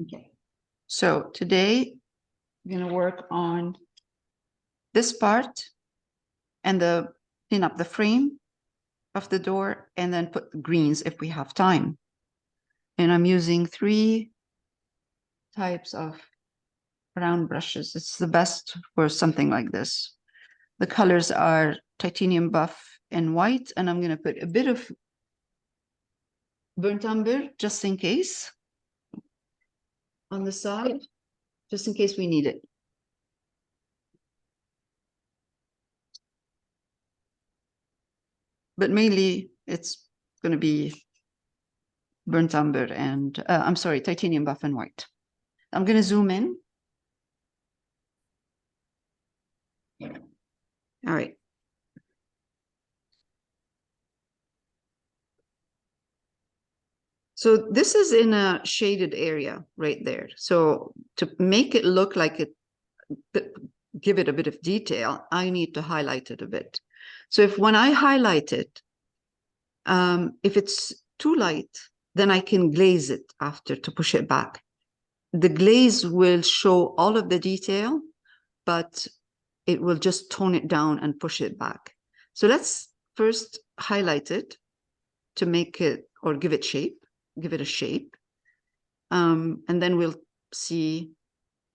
Okay, so today we're going to work on this part and clean up the frame of the door and then put the greens if we have time. And I'm using 3 types of round brushes. It's the best for something like this. The colors are titanium buff and white, and I'm going to put a bit of burnt umber just in case on the side, just in case we need it. But mainly it's going to be burnt umber and I'm sorry, titanium buff and white. I'm going to zoom in. All right. So this is in a shaded area right there. So to make it look like it, give it a bit of detail, I need to highlight it a bit. So when I highlight it, if it's too light, then I can glaze it after to push it back. The glaze will show all of the detail, but it will just tone it down and push it back. So let's first highlight it to make it or give it shape, give it a shape. And then we'll see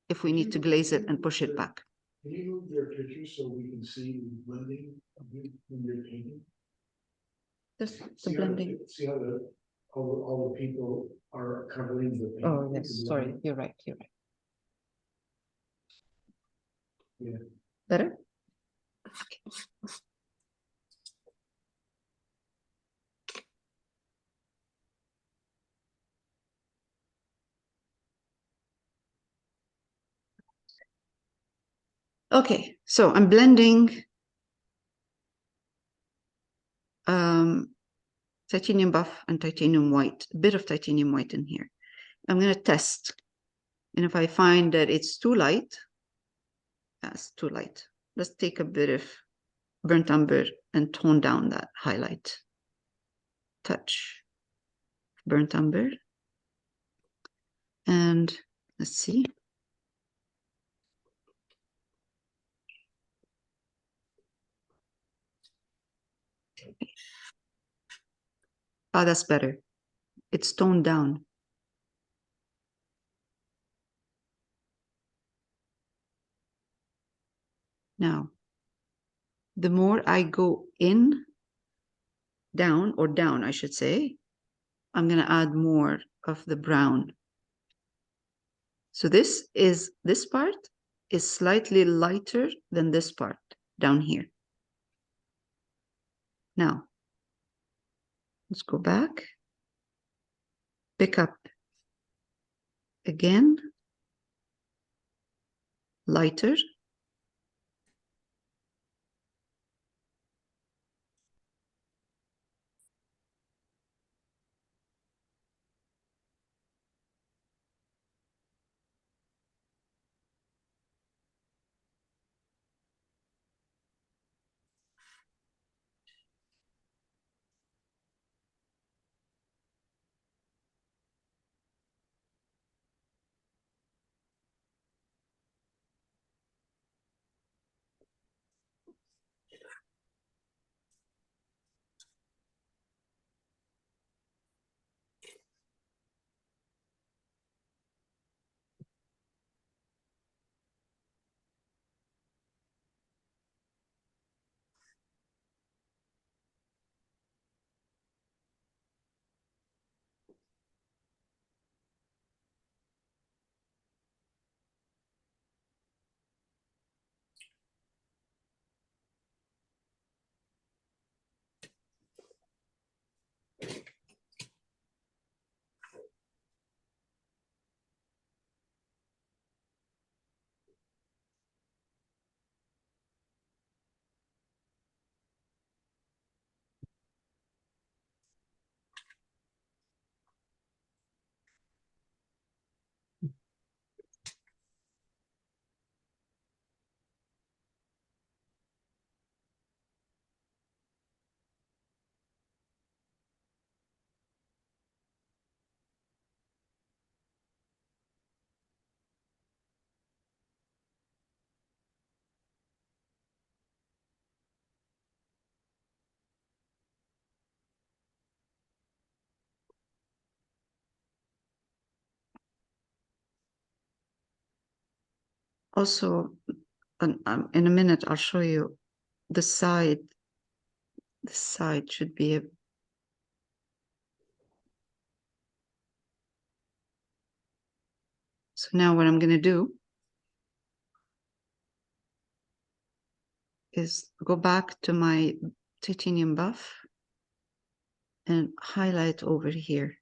if we need to glaze it and push it back. Can you move your picture so we can see the blending when you're painting? The blending. See how all the people are covering the paint. Oh, yes. Sorry, you're right. You're right. Yeah. Better? Okay, so I'm blending titanium buff and titanium white, a bit of titanium white in here. I'm going to test. And if I find that it's too light, that's too light. Let's take a bit of burnt umber and tone down that highlight. Touch burnt umber. And let's see. Oh, that's better. It's toned down. Now, the more I go in, down, I should say, I'm going to add more of the brown. So this part is slightly lighter than this part down here. Now, let's go back. Pick up again, lighter. Also, in a minute, I'll show you the side. This side should be so now what I'm going to do is go back to my titanium buff and highlight over here.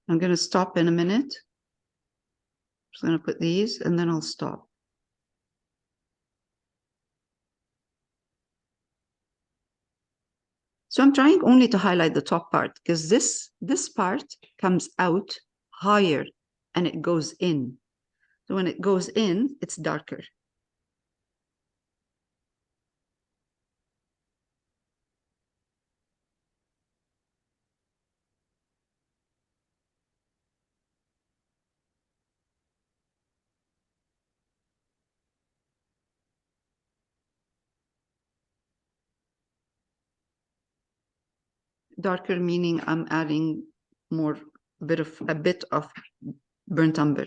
I'm going to stop in a minute. Just going to put these and then I'll stop. So I'm trying only to highlight the top part because this part comes out higher and it goes in. So when it goes in, it's darker. Darker meaning I'm adding more, a bit of burnt umber.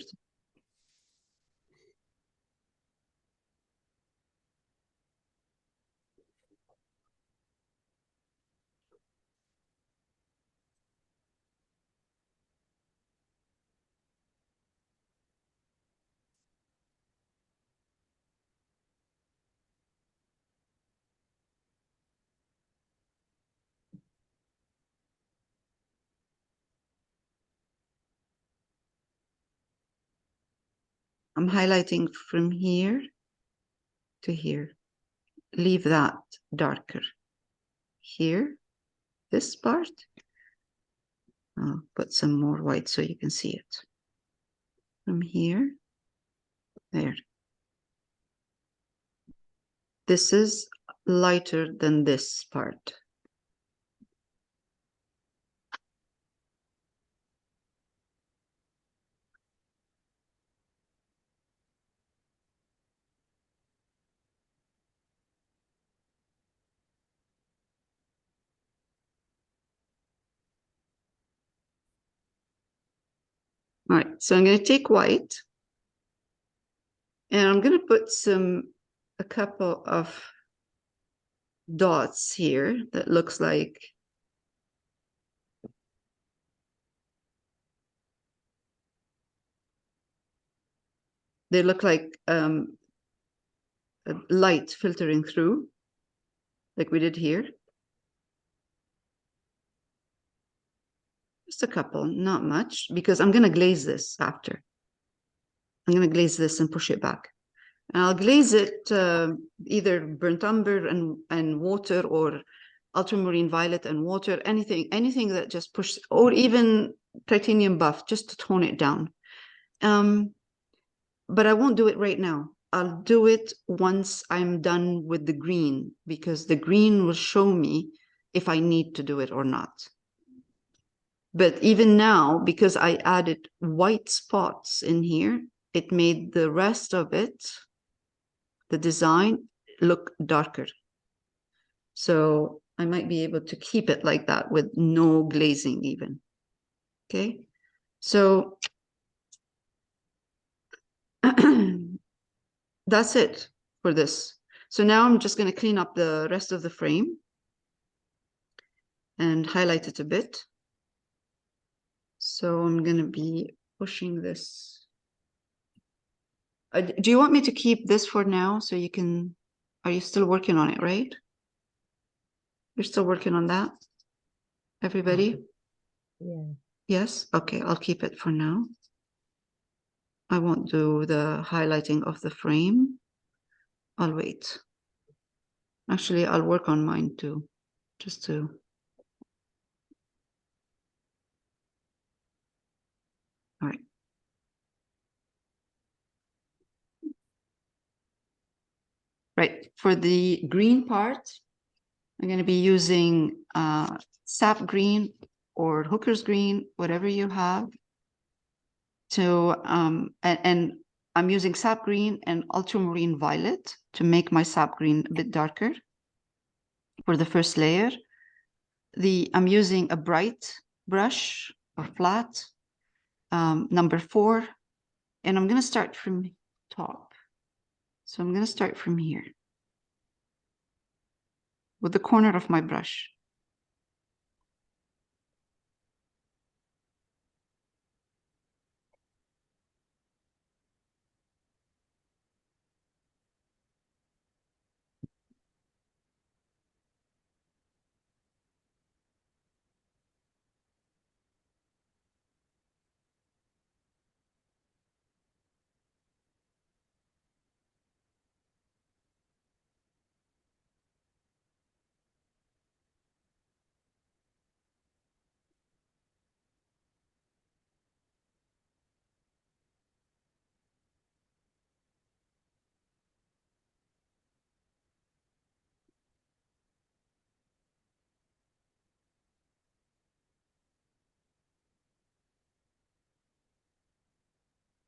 I'm highlighting from here to here. Leave that darker. Here, this part, I'll put some more white so you can see it. From here, there. This is lighter than this part. All right, so I'm going to take white and I'm going to put a couple of dots here that looks like they look like a light filtering through, like we did here. Just a couple, not much, because I'm going to glaze this after. I'm going to glaze this and push it back. And I'll glaze it either burnt umber and water, or ultramarine violet and water, anything that just pushes, or even titanium buff, just to tone it down. But I won't do it right now. I'll do it once I'm done with the green, because the green will show me if I need to do it or not. But even now, because I added white spots in here, it made the rest of it, the design, look darker. So I might be able to keep it like that with no glazing even. Okay, so that's it for this. So now I'm just going to clean up the rest of the frame and highlight it a bit. So I'm going to be pushing this. Do you want me to keep this for now so you can, are you still working on it, right? You're still working on that? Everybody? Yeah. Yes? Okay, I'll keep it for now. I won't do the highlighting of the frame. I'll wait. Actually, I'll work on mine too, just to. All right. Right, for the green part, I'm going to be using sap green or hooker's green, whatever you have. So, and I'm using sap green and ultramarine violet to make my sap green a bit darker for the first layer. I'm using a bright brush or flat, number 4, and I'm going to start from top. So I'm going to start from here with the corner of my brush.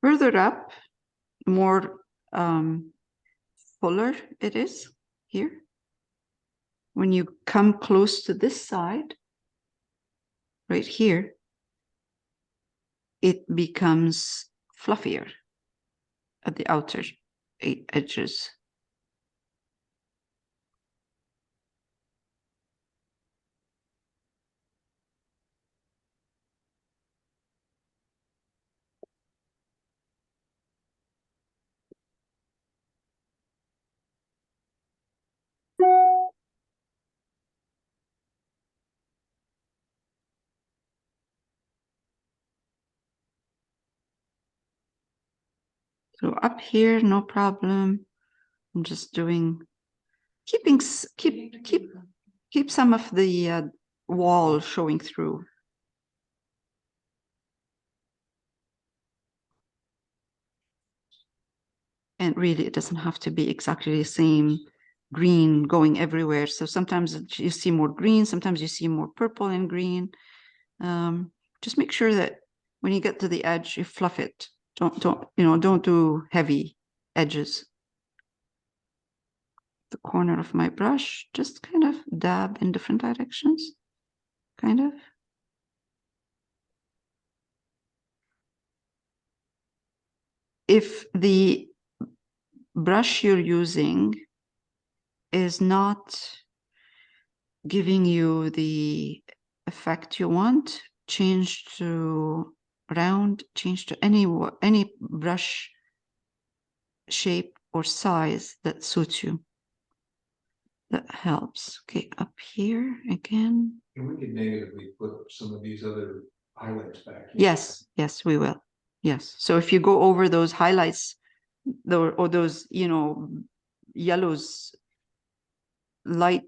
Further up, more fuller it is here. When you come close to this side, right here, it becomes fluffier at the outer edges. So up here, no problem. I'm just doing, keep some of the wall showing through. And really, it doesn't have to be exactly the same green going everywhere. So sometimes you see more green, sometimes you see more purple and green. Just make sure that when you get to the edge, you fluff it. Don't do heavy edges. The corner of my brush, just kind of dab in different directions, kind of. If the brush you're using is not giving you the effect you want, change to round, change to any brush shape or size that suits you. That helps. Okay, up here again. And we could negatively put some of these other highlights back. Yes, yes, we will. Yes. So if you go over those highlights, or those, yellows, light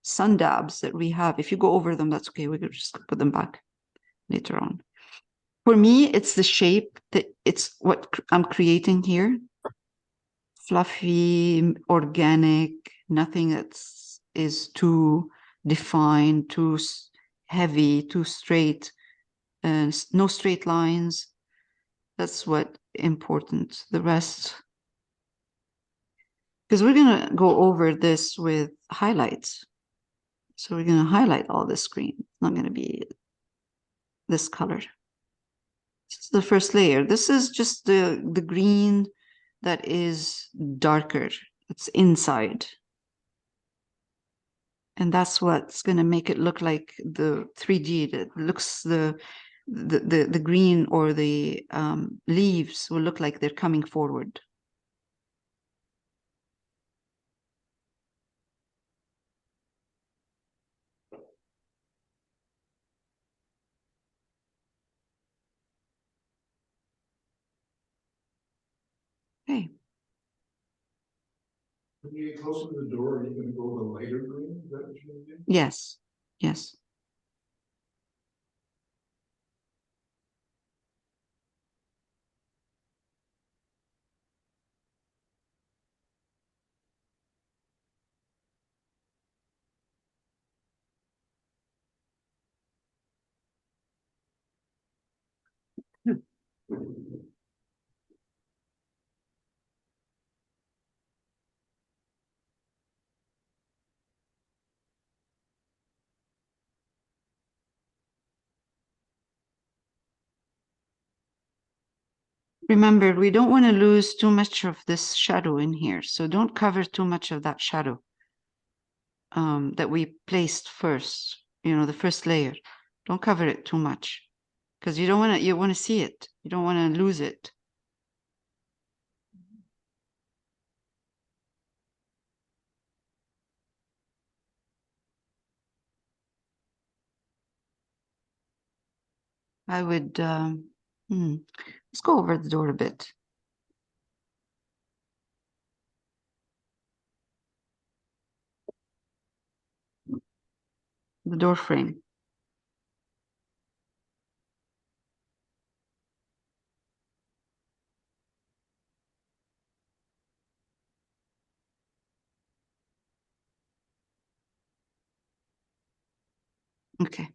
sun dabs that we have, if you go over them, that's okay. We could just put them back later on. For me, it's the shape that it's what I'm creating here. Fluffy, organic, nothing is too defined, too heavy, too straight, and no straight lines. That's what important. The rest, because we're gonna go over this with highlights. So we're gonna highlight all this green. It's not gonna be this color. This is the first layer. This is just the green that is darker. It's inside. And that's what's going to make it look like the 3D. That looks the green or the leaves will look like they're coming forward. Okay. When you get closer to the door, are you going to go the lighter green? Is that what you're going to do? Yes. Yes. Remember, we don't want to lose too much of this shadow in here. So don't cover too much of that shadow that we placed first, the first layer. Don't cover it too much because you want to see it. You don't want to lose it. I would, let's go over the door a bit. The door frame. Okay.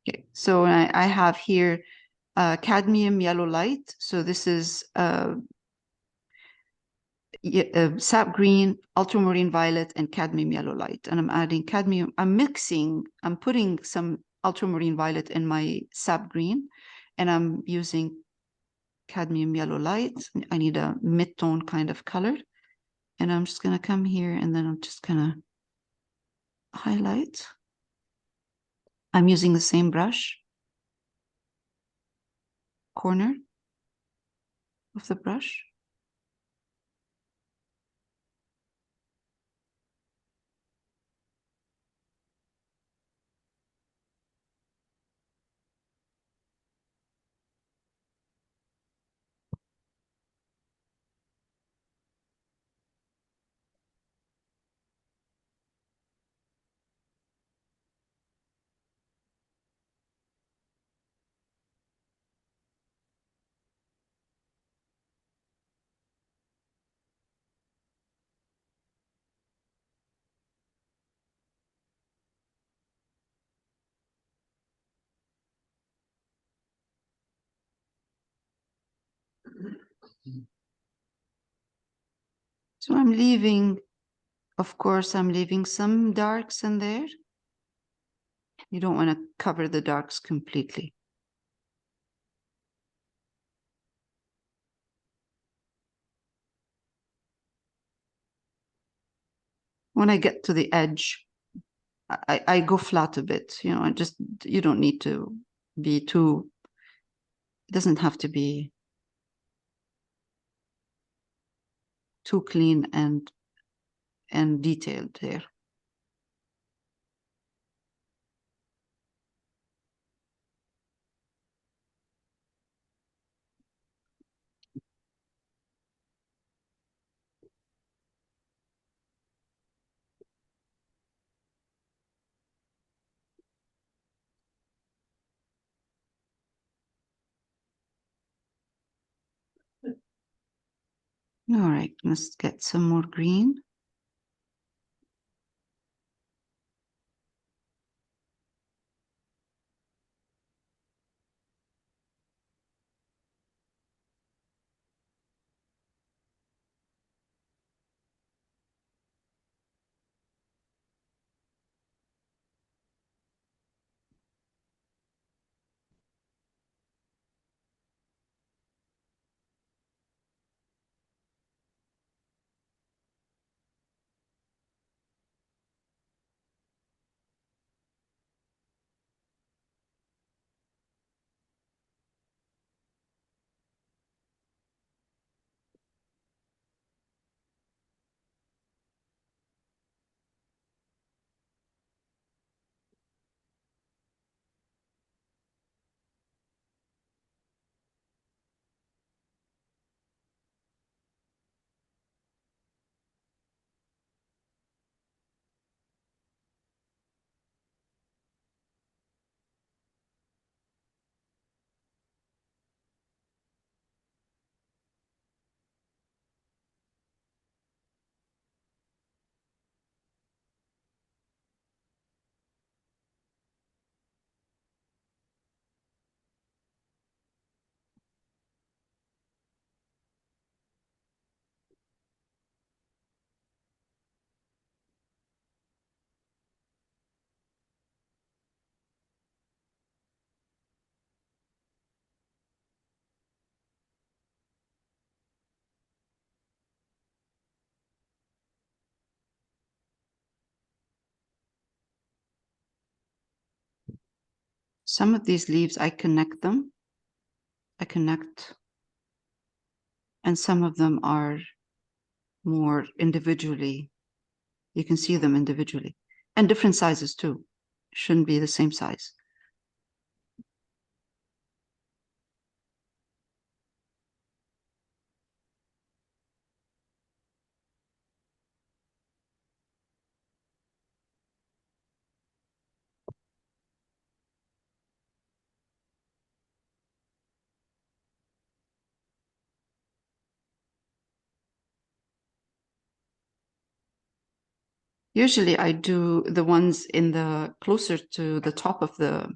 Okay, so I have here cadmium yellow light. So this is sap green, ultramarine violet, and cadmium yellow light. And I'm adding cadmium. I'm putting some ultramarine violet in my sap green, and I'm using cadmium yellow light. I need a mid-tone kind of color. And I'm just going to come here and then I'm just going to highlight. I'm using the same brush, corner of the brush. So I'm leaving, of course, I'm leaving some darks in there. You don't want to cover the darks completely. when I get to the edge, I go flat a bit, you know, you don't need to be too, it doesn't have to be too clean and detailed there. All right, let's get some more green. Some of these leaves, I connect them. And some of them are more individually. You can see them individually. And different sizes too. Shouldn't be the same size. Usually I do the ones in the closer to the top of the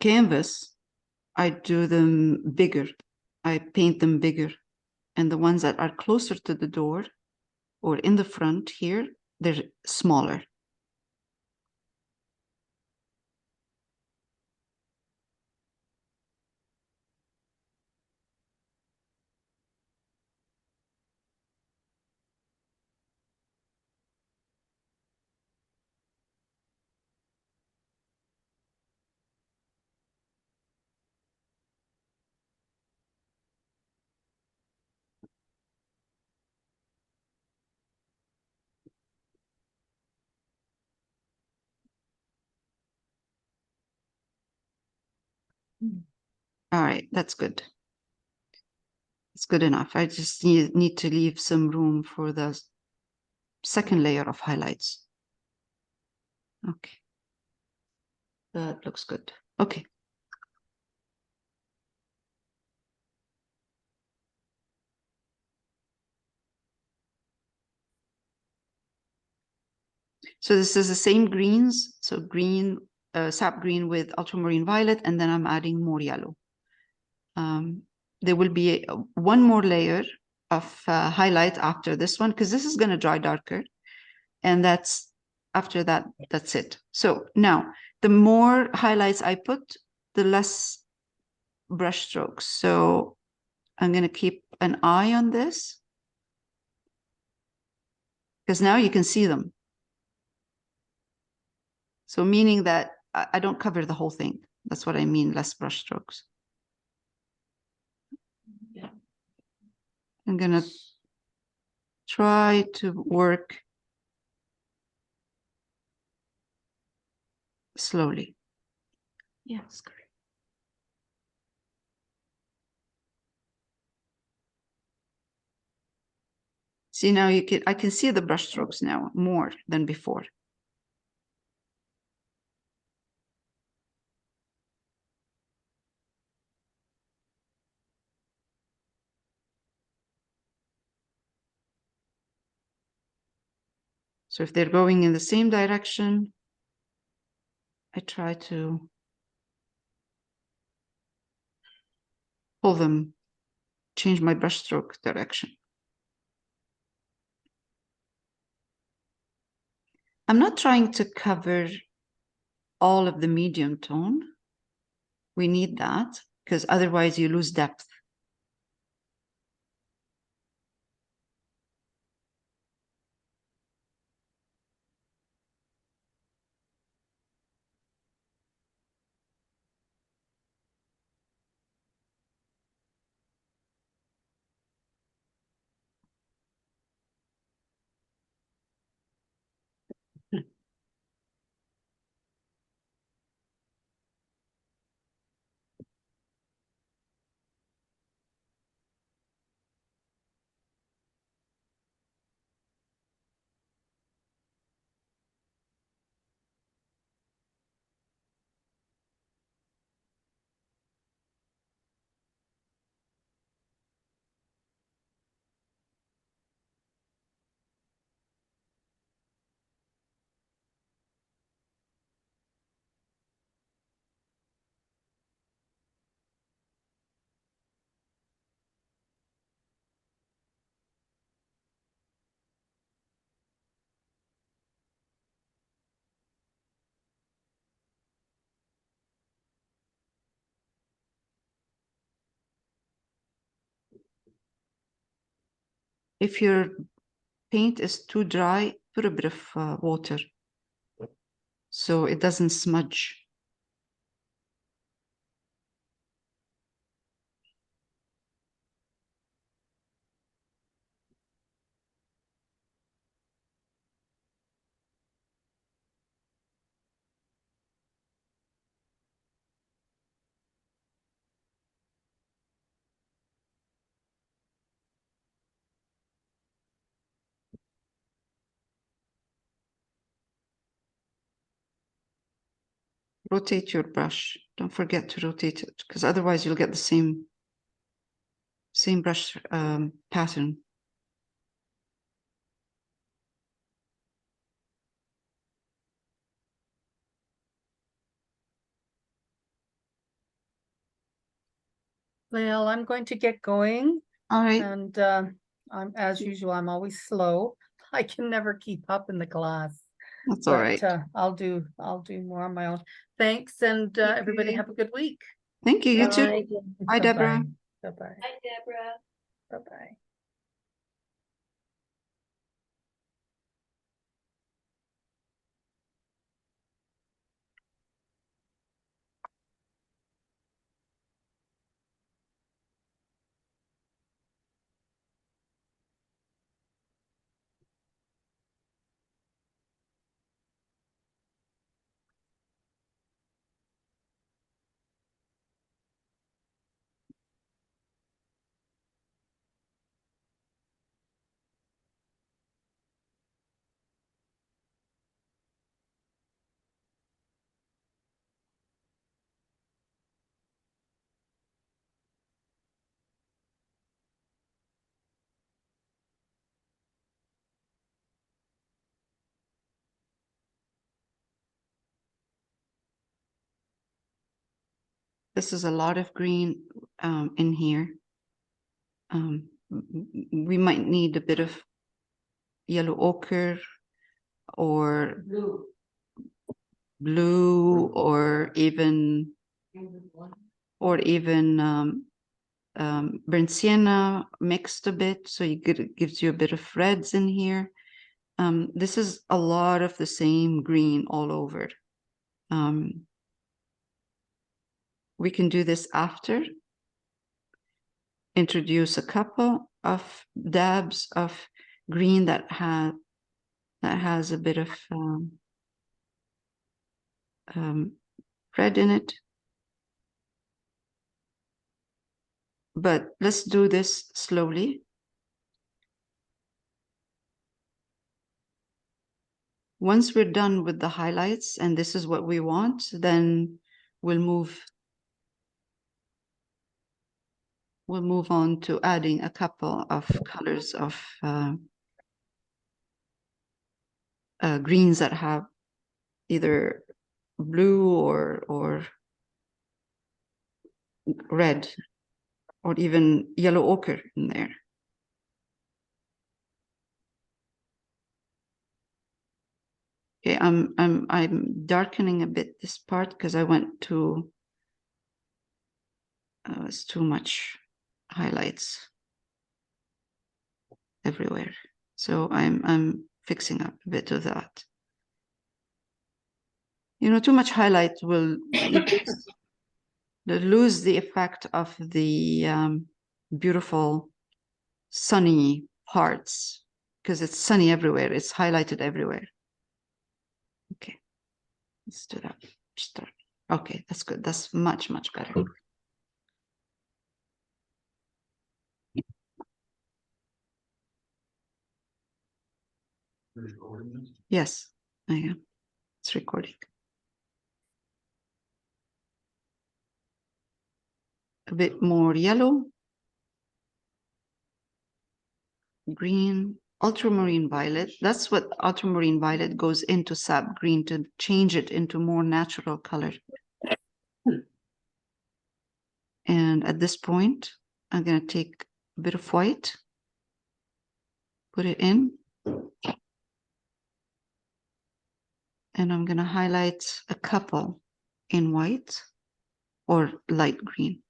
canvas. I do them bigger. I paint them bigger. And the ones that are closer to the door or in the front here, they're smaller. All right, that's good. It's good enough. I just need to leave some room for the second layer of highlights. Okay. That looks good. Okay. So this is the same greens. So green, sap green with ultramarine violet, and then I'm adding more yellow. There will be one more layer of highlight after this one, because this is going to dry darker. And that's after that, that's it. So now the more highlights I put, the less brush strokes. So I'm going to keep an eye on this. because now you can see them. So meaning that I don't cover the whole thing. That's what I mean, less brush strokes. Yeah. I'm gonna try to work slowly. Yes, great. See, now I can see the brush strokes now more than before. So if they're going in the same direction, I try to pull them, change my brush stroke direction. I'm not trying to cover all of the medium tone. We need that because otherwise you lose depth. If your paint is too dry, put a bit of water so it doesn't smudge. Rotate your brush. Don't forget to rotate it because otherwise you'll get the same brush pattern. Well, I'm going to get going, All right. and I'm, as usual, I'm always slow. I can never keep up in the class. That's all right. I'll do more on my own. Thanks, and everybody Okay. have a good week. Thank you. You too. Bye, Deborah. Bye-bye. Hi, Deborah. Bye-bye. This is a lot of green in here. We might need a bit of yellow ochre or blue or even burnt sienna mixed a bit, so it gives you a bit of reds in here. This is a lot of the same green all over. We can do this after. Introduce a couple of dabs of green that has a bit of red in it. But let's do this slowly. Once we're done with the highlights and this is what we want, then we'll move on to adding a couple of colors of greens that have either blue or red or even yellow ochre in there. Okay, I'm darkening a bit this part because I went to it's too much highlights everywhere. So I'm fixing up a bit of that. You know, too much highlight will lose the effect of the beautiful sunny parts because it's sunny everywhere. It's highlighted everywhere. Okay, let's do that. Start. Okay, that's good. That's much better. Yes, I am. It's recording. A bit more yellow, green, ultramarine violet. That's what ultramarine violet goes into sap green to change it into more natural color. And at this point, I'm going to take a bit of white, put it in, and I'm going to highlight a couple in white or light green.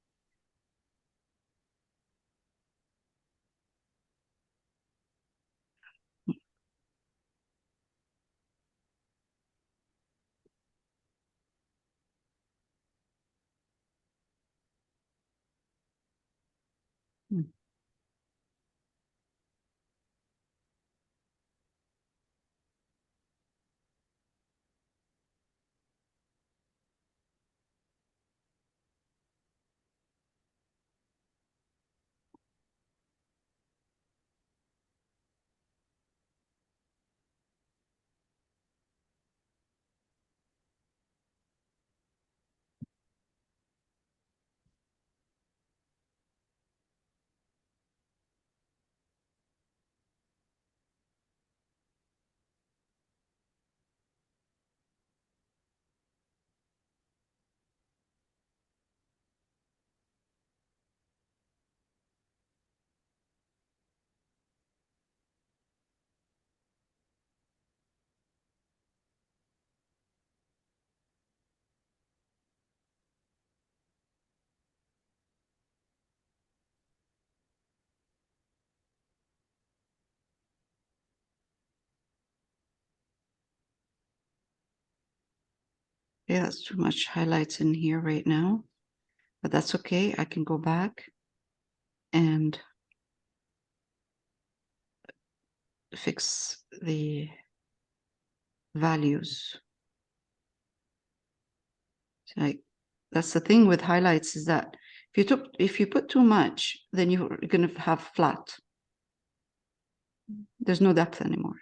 Yeah, that's too much highlights in here right now, but that's okay. I can go back and fix the values. Like that's the thing with highlights is that if you put too much, then you're going to have flat. There's no depth anymore.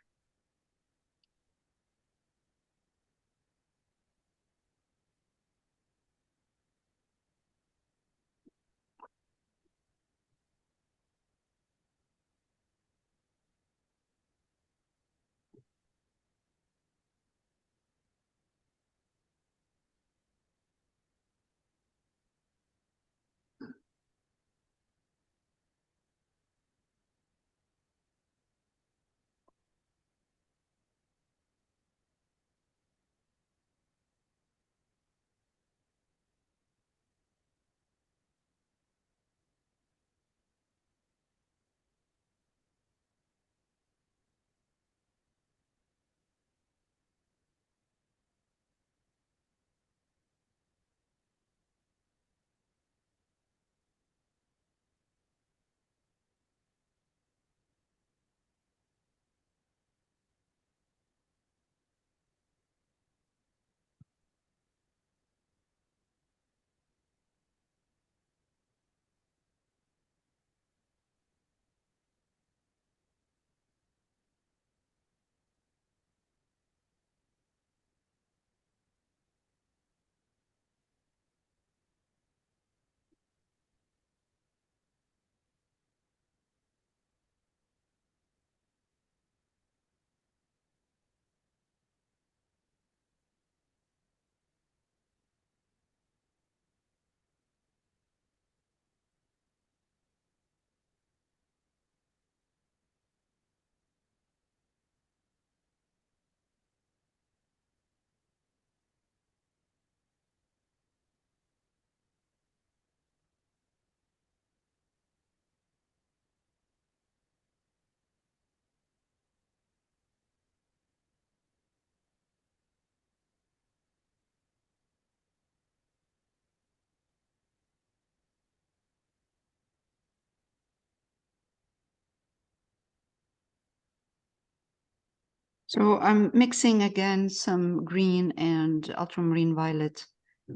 So I'm mixing again some green and ultramarine violet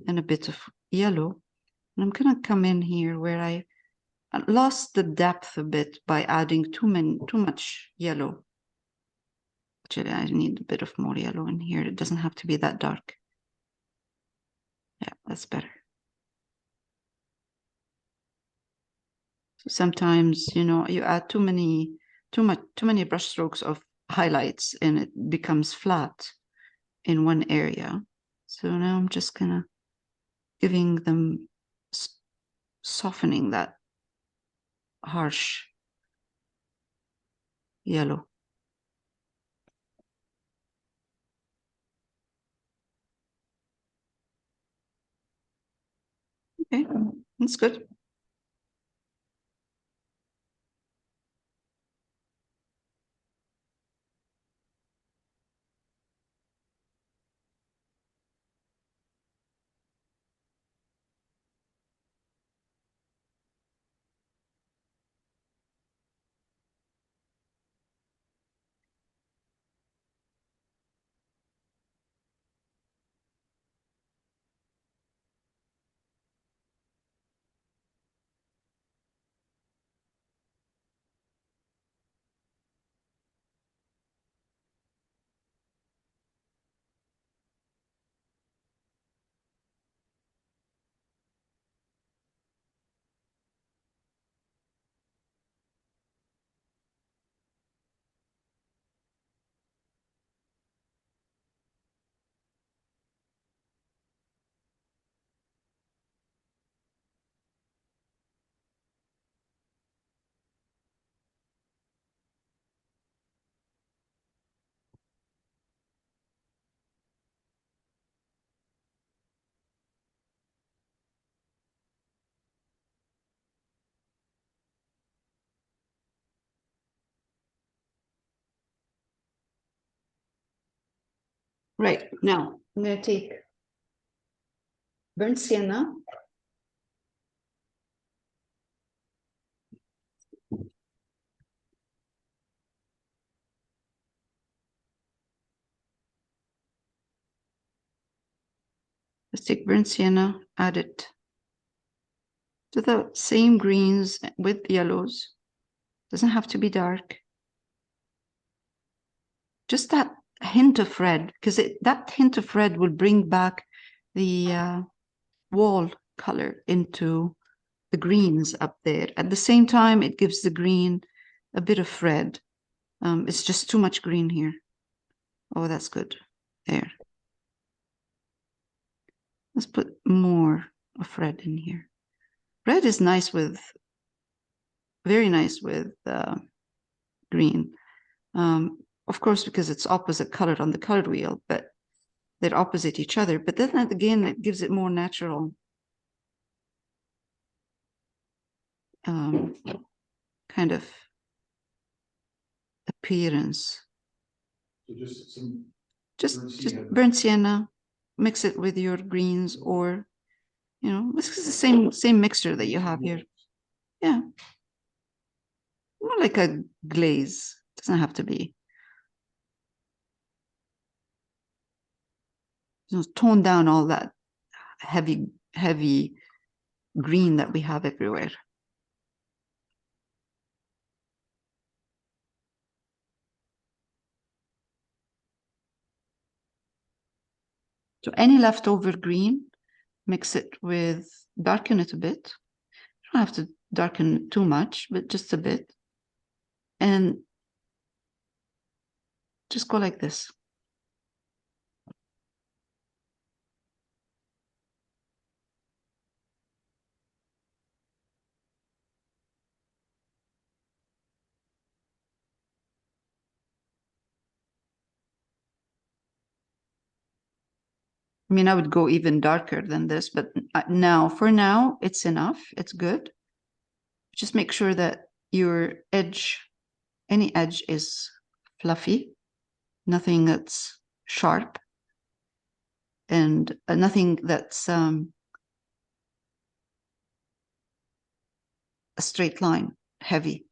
and a bit of yellow. And I'm gonna come in here where I lost the depth a bit by adding too much yellow. Actually, I need a bit of more yellow in here. It doesn't have to be that dark. Yeah, that's better. So sometimes, you know, you add too many brush strokes of highlights and it becomes flat in one area. So now I'm just gonna giving them, softening that harsh yellow. Okay, that's good. Right, now I'm gonna take burnt sienna. Let's take burnt sienna, add it to the same greens with yellows. Doesn't have to be dark. Just that hint of red, because that hint of red will bring back the wall color into the greens up there. At the same time, it gives the green a bit of red. It's just too much green here. Oh, that's good. There. Let's put more of red in here. Red is nice with, very nice with green. Of course, because it's opposite color on the color wheel, but they're opposite each other. But then again, it gives it more natural kind of appearance. So just some Just burnt sienna, mix it with your greens, or you know, this is the same mixture that you have here. Yeah, more like a glaze. Doesn't have to be. You know, tone down all that heavy green that we have everywhere. So any leftover green, mix it with, darken it a bit. You don't have to darken it too much, but just a bit. And just go like this. I mean, I would go even darker than this, but now, for now, it's enough. It's good. Just make sure that your edge, any edge is fluffy, nothing that's sharp, and nothing that's a straight line, heavy.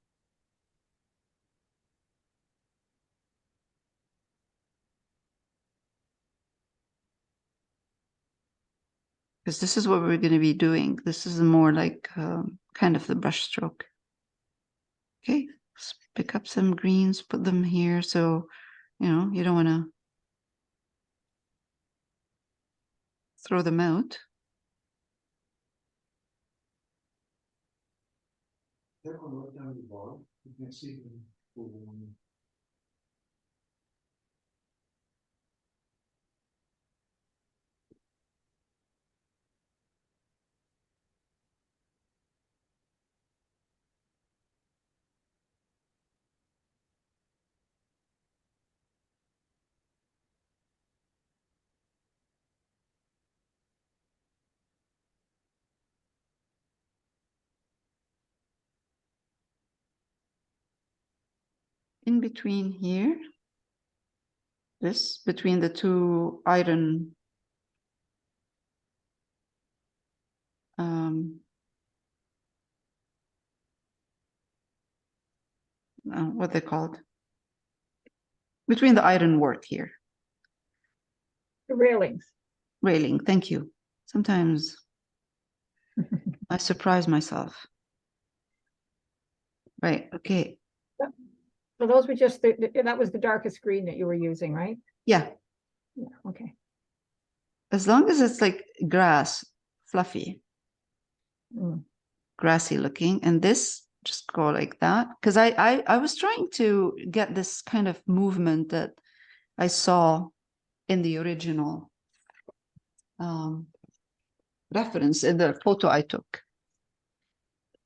because this is what we're going to be doing. This is more like kind of the brush stroke. Okay, let's pick up some greens, put them here. So, you know, you don't want to throw them out. That one right down the bottom, you can see them. In between here, this between the two iron what they called between the iron work here. The railings. Railing, thank you. Sometimes I surprise myself. Right, okay. So those were just, that was the darkest green that you were using, right? Yeah, Yeah, okay. as long as it's like grass, fluffy, Mm. grassy looking, and this just go like that. Because I was trying to get this kind of movement that I saw in the original reference in the photo I took.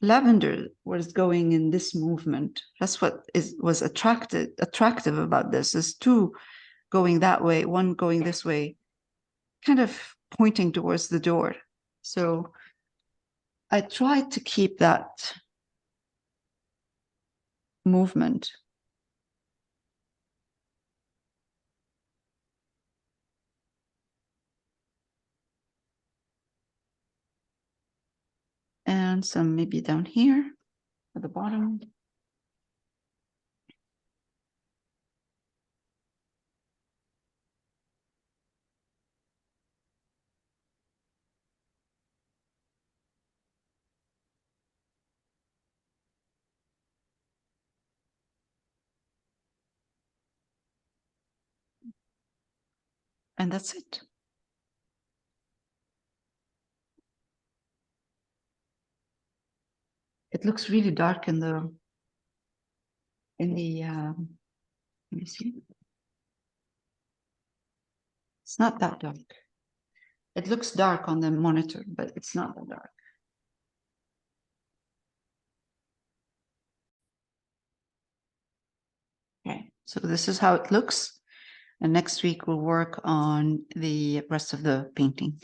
Lavender was going in this movement. That's what was attractive about this, is two going that way, one going this way, kind of pointing towards the door. So I tried to keep that movement. And some maybe down here at the bottom. And that's it. It looks really dark in the let me see. It's not that dark. It looks dark on the monitor, but it's not that dark. Okay, so this is how it looks. And next week we'll work on the rest of the painting.